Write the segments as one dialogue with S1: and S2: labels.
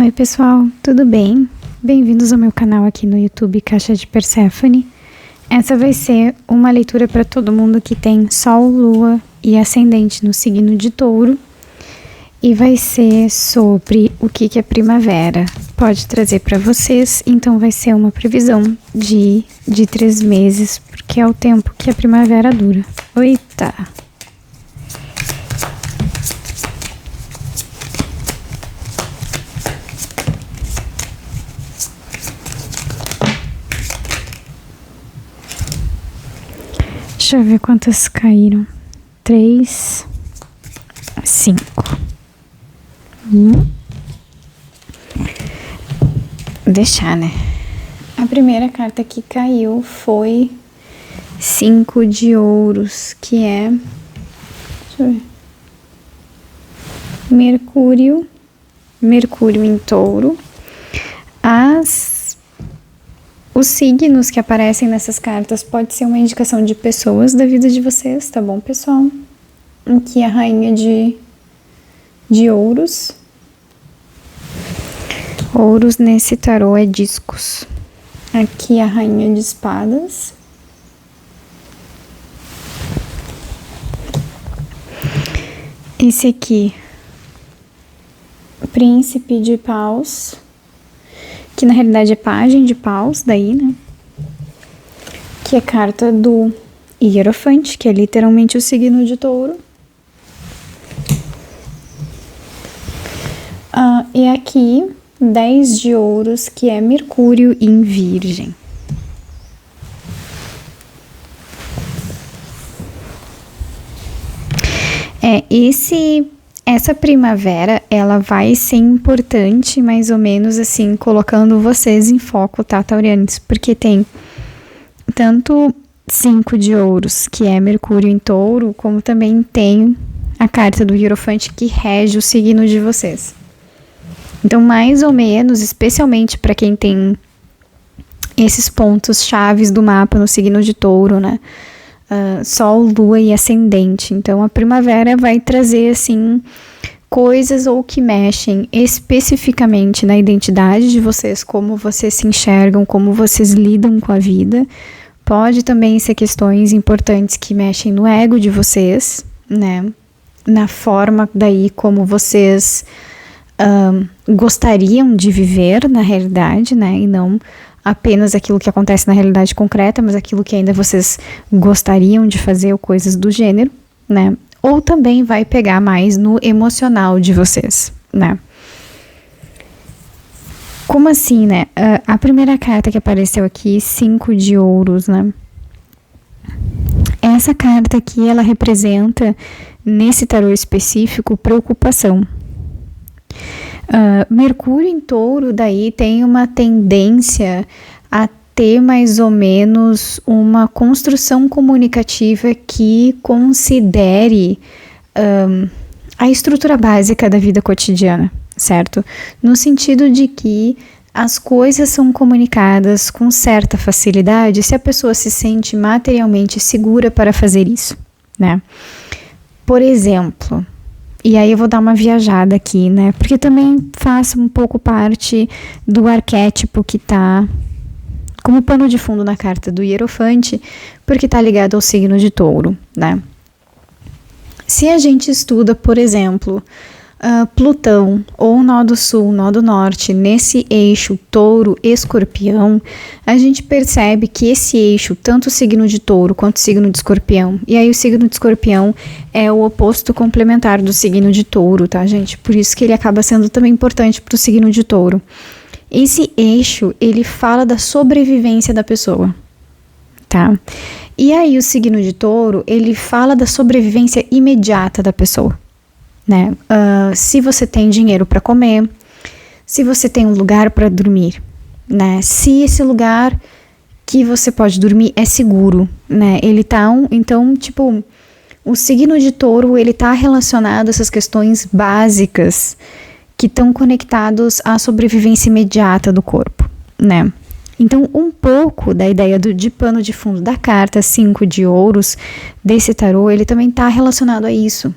S1: Oi pessoal, tudo bem? Bem-vindos ao meu canal aqui no YouTube Caixa de Perséfone. Essa vai ser uma leitura para todo mundo que tem Sol, Lua e Ascendente no signo de Touro. E vai ser sobre o que a primavera pode trazer para vocês. Então vai ser uma previsão de 3 meses, porque é o tempo que a primavera dura. Eita! Deixa eu ver quantas caíram. 3, 5. Deixar, né? A primeira carta que caiu foi 5 de ouros, que é... Deixa eu ver. Mercúrio em Touro. Os signos que aparecem nessas cartas pode ser uma indicação de pessoas da vida de vocês, tá bom, pessoal? Aqui a rainha de ouros. Ouros nesse tarô é discos. Aqui a rainha de espadas. Esse aqui, príncipe de paus. Que na realidade é pajem de paus, daí, né? Que é carta do Hierofante, que é literalmente o signo de Touro. E aqui, 10 de ouros, que é Mercúrio em Virgem. Essa primavera, ela vai ser importante, mais ou menos assim, colocando vocês em foco, tá, taurianos? Porque tem tanto 5 de ouros, que é Mercúrio em Touro, como também tem a carta do Hierofante, que rege o signo de vocês. Então, mais ou menos, especialmente para quem tem esses pontos chaves do mapa no signo de Touro, né? Sol, Lua e Ascendente. Então, a primavera vai trazer, assim, coisas ou que mexem especificamente na identidade de vocês, como vocês se enxergam, como vocês lidam com a vida. Pode também ser questões importantes que mexem no ego de vocês, né? Na forma daí como vocês gostariam de viver na realidade, né? E não apenas aquilo que acontece na realidade concreta, mas aquilo que ainda vocês gostariam de fazer ou coisas do gênero, né? Ou também vai pegar mais no emocional de vocês, né? Como assim, né? A primeira carta que apareceu aqui, 5 de ouros, né? Essa carta aqui, ela representa, nesse tarô específico, preocupação. Mercúrio em Touro, daí, tem uma tendência a ter mais ou menos uma construção comunicativa que considere a estrutura básica da vida cotidiana, certo? No sentido de que as coisas são comunicadas com certa facilidade se a pessoa se sente materialmente segura para fazer isso, né? Por exemplo... E aí eu vou dar uma viajada aqui, né? Porque também faz um pouco parte do arquétipo que tá como pano de fundo na carta do Hierofante, porque tá ligado ao signo de Touro, né? Se a gente estuda, por exemplo, Plutão ou nó do sul, nó do norte, nesse eixo Touro-Escorpião, a gente percebe que esse eixo, tanto o signo de Touro quanto o signo de Escorpião, e aí o signo de Escorpião é o oposto complementar do signo de Touro, tá, gente? Por isso que ele acaba sendo também importante para o signo de Touro. Esse eixo, ele fala da sobrevivência da pessoa, tá? E aí o signo de Touro, ele fala da sobrevivência imediata da pessoa, né? Se você tem dinheiro para comer, se você tem um lugar para dormir, né? Se esse lugar que você pode dormir é seguro, né? Ele tá então, tipo, o signo de Touro, ele tá relacionado a essas questões básicas que estão conectados à sobrevivência imediata do corpo, né? Então, um pouco da ideia de pano de fundo da carta 5 de ouros desse tarô, ele também tá relacionado a isso,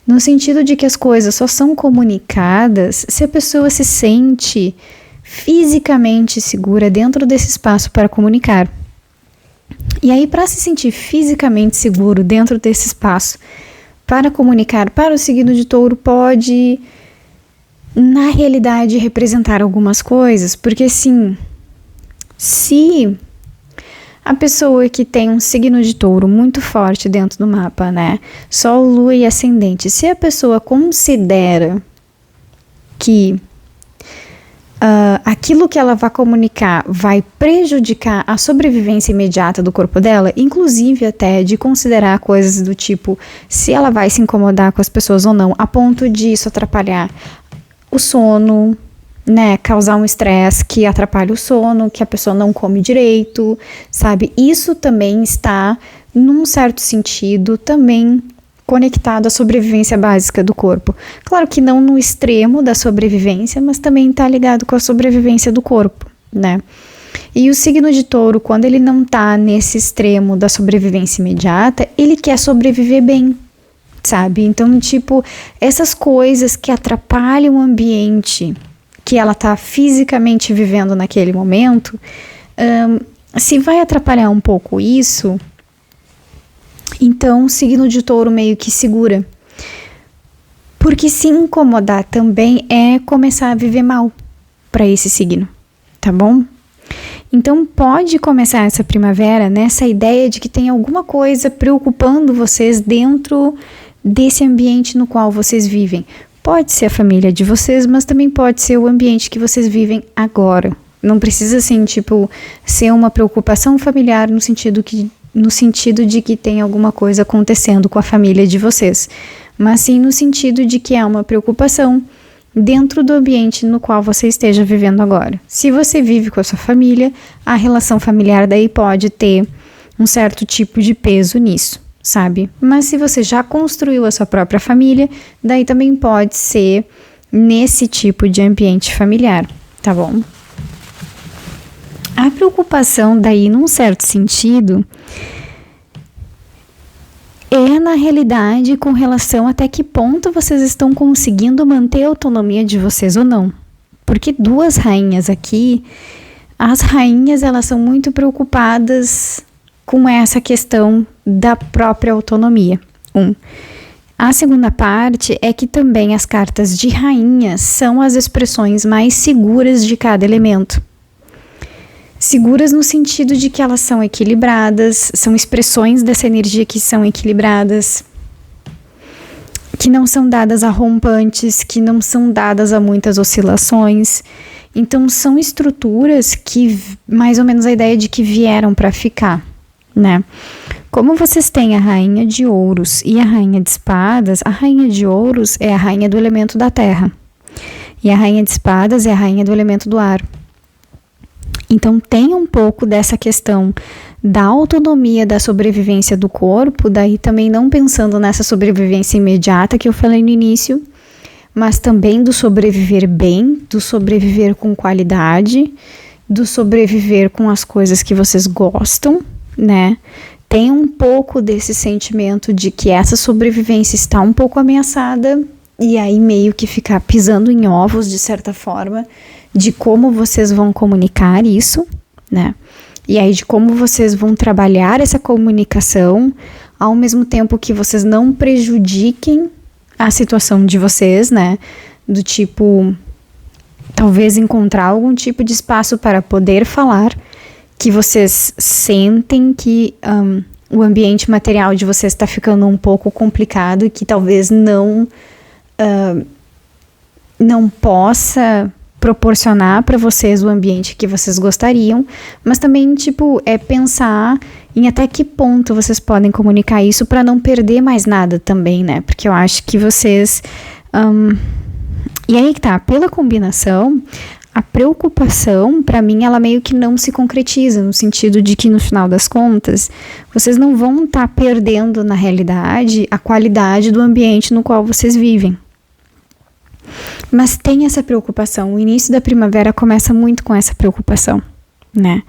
S1: no sentido de que as coisas só são comunicadas se a pessoa se sente fisicamente segura dentro desse espaço para comunicar. E aí, para se sentir fisicamente seguro dentro desse espaço para comunicar para o signo de Touro, pode, na realidade, representar algumas coisas, porque assim, se a pessoa que tem um signo de Touro muito forte dentro do mapa, né, Sol, Lua e Ascendente, se a pessoa considera que aquilo que ela vai comunicar vai prejudicar a sobrevivência imediata do corpo dela, inclusive até de considerar coisas do tipo se ela vai se incomodar com as pessoas ou não, a ponto de isso atrapalhar o sono, né, causar um estresse que atrapalha o sono, que a pessoa não come direito, sabe? Isso também está, num certo sentido, também conectado à sobrevivência básica do corpo. Claro que não no extremo da sobrevivência, mas também está ligado com a sobrevivência do corpo, né? E o signo de Touro, quando ele não está nesse extremo da sobrevivência imediata, ele quer sobreviver bem, sabe? Então, tipo, essas coisas que atrapalham o ambiente que ela está fisicamente vivendo naquele momento, se vai atrapalhar um pouco isso, então o signo de Touro meio que segura. Porque se incomodar também é começar a viver mal para esse signo, tá bom? Então pode começar essa primavera nessa ideia de que tem alguma coisa preocupando vocês dentro desse ambiente no qual vocês vivem. Pode ser a família de vocês, mas também pode ser o ambiente que vocês vivem agora. Não precisa, assim, tipo, ser uma preocupação familiar no sentido de que tem alguma coisa acontecendo com a família de vocês, mas sim no sentido de que é uma preocupação dentro do ambiente no qual você esteja vivendo agora. Se você vive com a sua família, a relação familiar daí pode ter um certo tipo de peso nisso, sabe? Mas se você já construiu a sua própria família, daí também pode ser nesse tipo de ambiente familiar, tá bom? A preocupação daí, num certo sentido, é na realidade com relação até que ponto vocês estão conseguindo manter a autonomia de vocês ou não. Porque duas rainhas aqui, as rainhas elas são muito preocupadas com essa questão da própria autonomia. A segunda parte é que também as cartas de rainha são as expressões mais seguras de cada elemento. Seguras no sentido de que elas são equilibradas, são expressões dessa energia que são equilibradas, que não são dadas a rompantes, que não são dadas a muitas oscilações. Então são estruturas que, mais ou menos a ideia de que vieram para ficar, né? Como vocês têm a rainha de ouros e a rainha de espadas, a rainha de ouros é a rainha do elemento da terra e a rainha de espadas é a rainha do elemento do ar. Então tem um pouco dessa questão da autonomia da sobrevivência do corpo, daí também não pensando nessa sobrevivência imediata que eu falei no início, mas também do sobreviver bem, do sobreviver com qualidade, do sobreviver com as coisas que vocês gostam, né? Tem um pouco desse sentimento de que essa sobrevivência está um pouco ameaçada e aí meio que ficar pisando em ovos de certa forma, de como vocês vão comunicar isso, né? E aí de como vocês vão trabalhar essa comunicação, ao mesmo tempo que vocês não prejudiquem a situação de vocês, né? Do tipo, talvez encontrar algum tipo de espaço para poder falar, que vocês sentem que o ambiente material de vocês está ficando um pouco complicado e que talvez não possa proporcionar para vocês o ambiente que vocês gostariam, mas também, tipo, é pensar em até que ponto vocês podem comunicar isso para não perder mais nada também, né? Porque eu acho que vocês... E aí que tá, pela combinação, a preocupação, para mim, ela meio que não se concretiza, no sentido de que, no final das contas, vocês não vão estar perdendo, na realidade, a qualidade do ambiente no qual vocês vivem. Mas tem essa preocupação, o início da primavera começa muito com essa preocupação, né?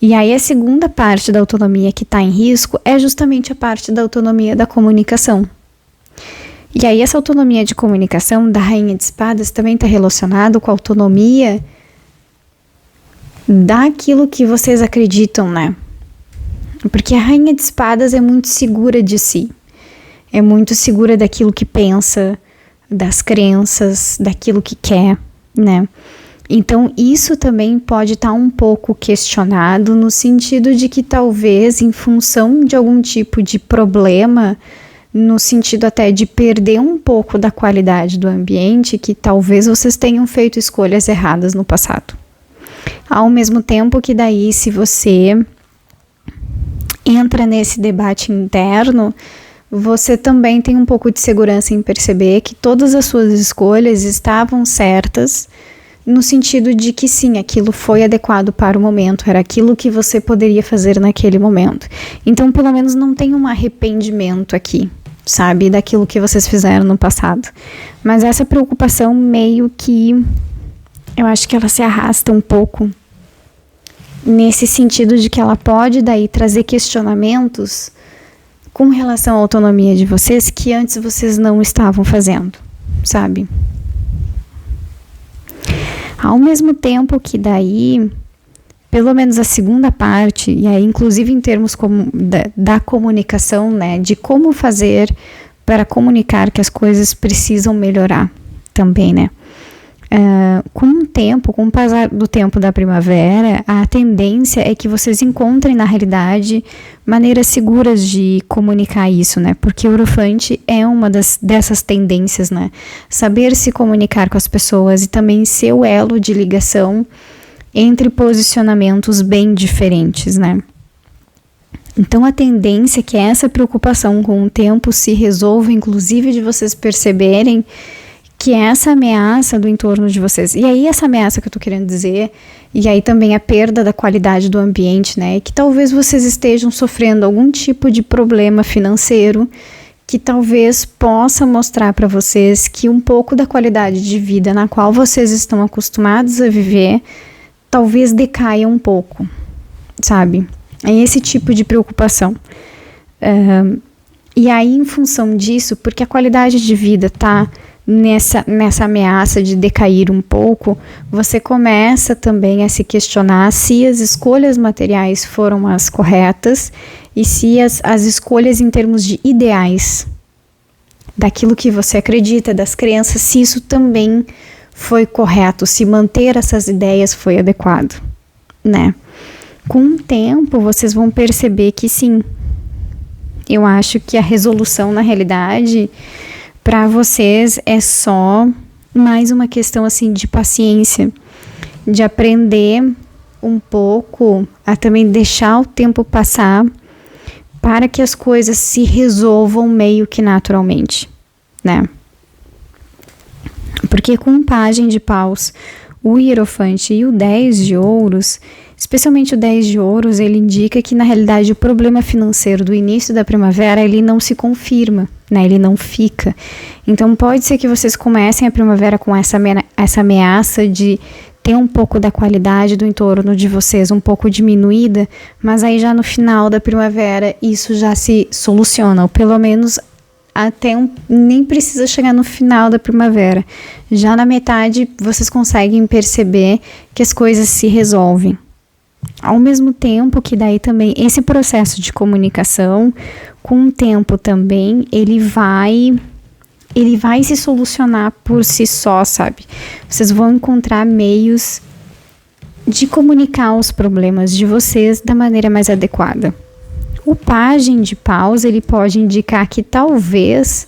S1: E aí a segunda parte da autonomia que está em risco é justamente a parte da autonomia da comunicação. E aí essa autonomia de comunicação da Rainha de Espadas também está relacionado com a autonomia daquilo que vocês acreditam, né? Porque a Rainha de Espadas é muito segura de si, é muito segura daquilo que pensa, das crenças, daquilo que quer, né? Então isso também pode estar um pouco questionado no sentido de que talvez em função de algum tipo de problema, no sentido até de perder um pouco da qualidade do ambiente, que talvez vocês tenham feito escolhas erradas no passado. Ao mesmo tempo que daí, se você entra nesse debate interno, você também tem um pouco de segurança em perceber que todas as suas escolhas estavam certas, no sentido de que sim, aquilo foi adequado para o momento, era aquilo que você poderia fazer naquele momento. Então, pelo menos não tem um arrependimento aqui, sabe, daquilo que vocês fizeram no passado. Mas essa preocupação meio que, eu acho que ela se arrasta um pouco, nesse sentido de que ela pode daí trazer questionamentos com relação à autonomia de vocês que antes vocês não estavam fazendo, sabe? Ao mesmo tempo que daí, pelo menos a segunda parte, e aí inclusive em termos da comunicação, né, de como fazer para comunicar que as coisas precisam melhorar também, né? Com o passar do tempo da primavera, a tendência é que vocês encontrem na realidade maneiras seguras de comunicar isso, né? Porque o Hierophante é uma dessas tendências, né? Saber se comunicar com as pessoas e também ser o elo de ligação entre posicionamentos bem diferentes, né? Então a tendência é que essa preocupação com o tempo se resolva, inclusive de vocês perceberem que essa ameaça do entorno de vocês, e aí essa ameaça que eu tô querendo dizer, e aí também a perda da qualidade do ambiente, né, que talvez vocês estejam sofrendo algum tipo de problema financeiro, que talvez possa mostrar para vocês que um pouco da qualidade de vida na qual vocês estão acostumados a viver, talvez decaia um pouco, sabe? É esse tipo de preocupação. E aí, em função disso, porque a qualidade de vida tá nessa ameaça de decair um pouco, você começa também a se questionar se as escolhas materiais foram as corretas e se as escolhas em termos de ideais, daquilo que você acredita, das crenças, se isso também foi correto, se manter essas ideias foi adequado, né? Com o tempo, vocês vão perceber que sim, eu acho que a resolução, na realidade, para vocês é só mais uma questão assim de paciência, de aprender um pouco a também deixar o tempo passar para que as coisas se resolvam meio que naturalmente, né? Porque com o Pajem de Paus, o Hierophante e o 10 de Ouros, especialmente o 10 de Ouros, ele indica que na realidade o problema financeiro do início da primavera, ele não se confirma, né? Ele não fica. Então pode ser que vocês comecem a primavera com essa ameaça de ter um pouco da qualidade do entorno de vocês um pouco diminuída, mas aí já no final da primavera isso já se soluciona, ou pelo menos nem precisa chegar no final da primavera. Já na metade vocês conseguem perceber que as coisas se resolvem. Ao mesmo tempo que daí também esse processo de comunicação, com o tempo também, ele vai se solucionar por si só, sabe? Vocês vão encontrar meios de comunicar os problemas de vocês da maneira mais adequada. O Pajem de Paus, ele pode indicar que talvez,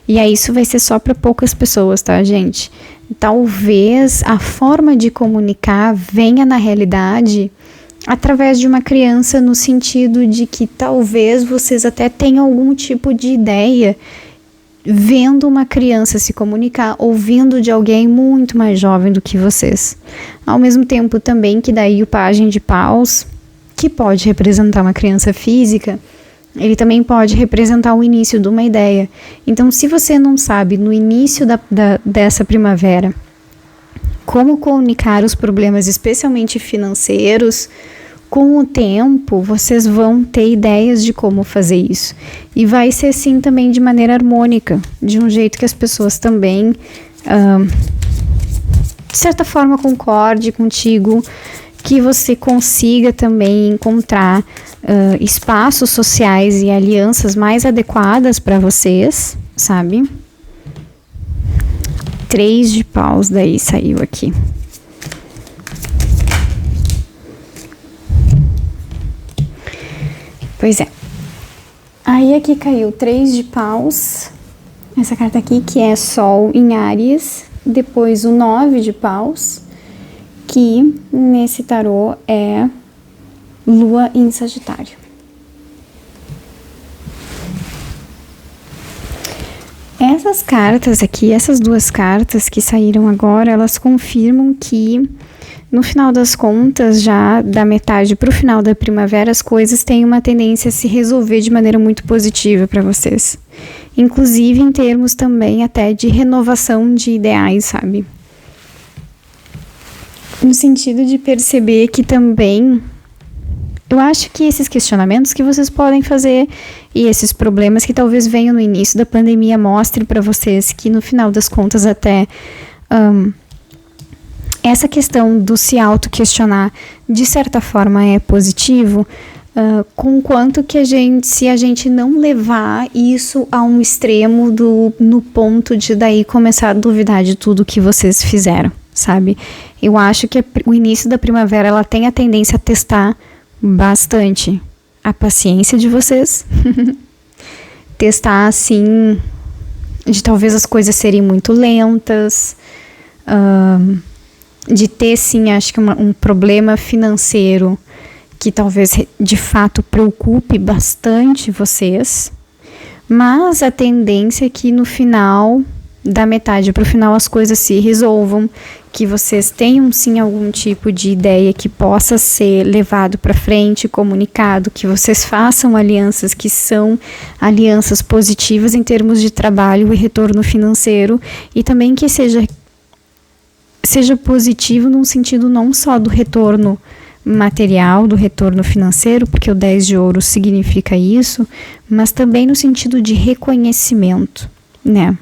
S1: e aí isso vai ser só para poucas pessoas, tá, gente? Talvez a forma de comunicar venha na realidade através de uma criança, no sentido de que talvez vocês até tenham algum tipo de ideia vendo uma criança se comunicar, ouvindo de alguém muito mais jovem do que vocês. Ao mesmo tempo também que daí o Pajem de Paus, que pode representar uma criança física, ele também pode representar o início de uma ideia. Então, se você não sabe no início dessa primavera como comunicar os problemas, especialmente financeiros, com o tempo, vocês vão ter ideias de como fazer isso. E vai ser assim também de maneira harmônica, de um jeito que as pessoas também, de certa forma, concorde contigo, que você consiga também encontrar espaços sociais e alianças mais adequadas para vocês, sabe? 3 de paus daí saiu aqui. Pois é. Aí aqui caiu 3 de paus. Essa carta aqui que é Sol em Áries. Depois o 9 de paus, que nesse tarô é Lua em Sagitário. Essas cartas aqui, essas 2 cartas que saíram agora, elas confirmam que no final das contas, já da metade para o final da primavera, as coisas têm uma tendência a se resolver de maneira muito positiva para vocês. Inclusive em termos também até de renovação de ideais, sabe? No sentido de perceber que também, eu acho que esses questionamentos que vocês podem fazer e esses problemas que talvez venham no início da pandemia mostrem para vocês que no final das contas até essa questão do se auto-questionar de certa forma é positivo, com quanto que se a gente não levar isso a um extremo no ponto de daí começar a duvidar de tudo que vocês fizeram, sabe? Eu acho que o início da primavera ela tem a tendência a testar bastante a paciência de vocês, testar assim, de talvez as coisas serem muito lentas, de ter sim, acho que um problema financeiro que talvez de fato preocupe bastante vocês, mas a tendência é que no final, da metade para o final, as coisas se resolvam, que vocês tenham sim algum tipo de ideia que possa ser levado para frente, comunicado, que vocês façam alianças que são alianças positivas em termos de trabalho e retorno financeiro, e também que seja positivo num sentido não só do retorno material, do retorno financeiro, porque o 10 de ouros significa isso, mas também no sentido de reconhecimento, né?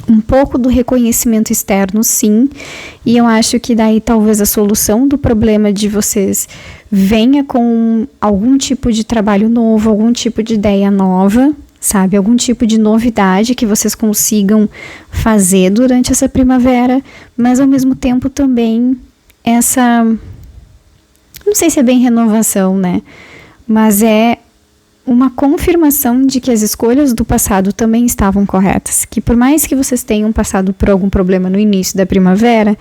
S1: Um pouco do reconhecimento externo, sim, e eu acho que daí talvez a solução do problema de vocês venha com algum tipo de trabalho novo, algum tipo de ideia nova, sabe? Algum tipo de novidade que vocês consigam fazer durante essa primavera, mas ao mesmo tempo também essa, não sei se é bem renovação, né? Mas é uma confirmação de que as escolhas do passado também estavam corretas. Que por mais que vocês tenham passado por algum problema no início da primavera,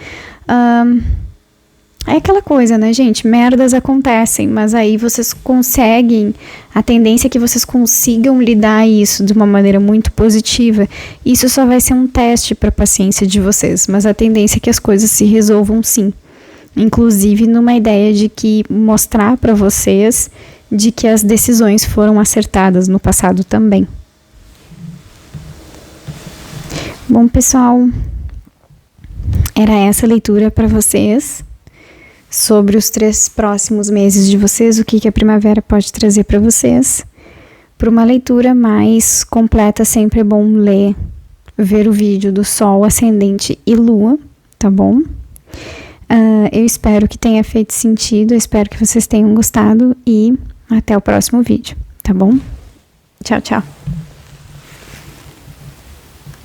S1: é aquela coisa, né, gente? Merdas acontecem, mas aí vocês conseguem, a tendência é que vocês consigam lidar isso de uma maneira muito positiva. Isso só vai ser um teste para a paciência de vocês, mas a tendência é que as coisas se resolvam sim. Inclusive numa ideia de que mostrar para vocês de que as decisões foram acertadas no passado também. Bom, pessoal, era essa leitura para vocês sobre os 3 próximos meses de vocês, o que a primavera pode trazer para vocês. Para uma leitura mais completa, sempre é bom ver o vídeo do Sol, Ascendente e Lua, tá bom? Eu espero que tenha feito sentido, eu espero que vocês tenham gostado e até o próximo vídeo, tá bom? Tchau, tchau!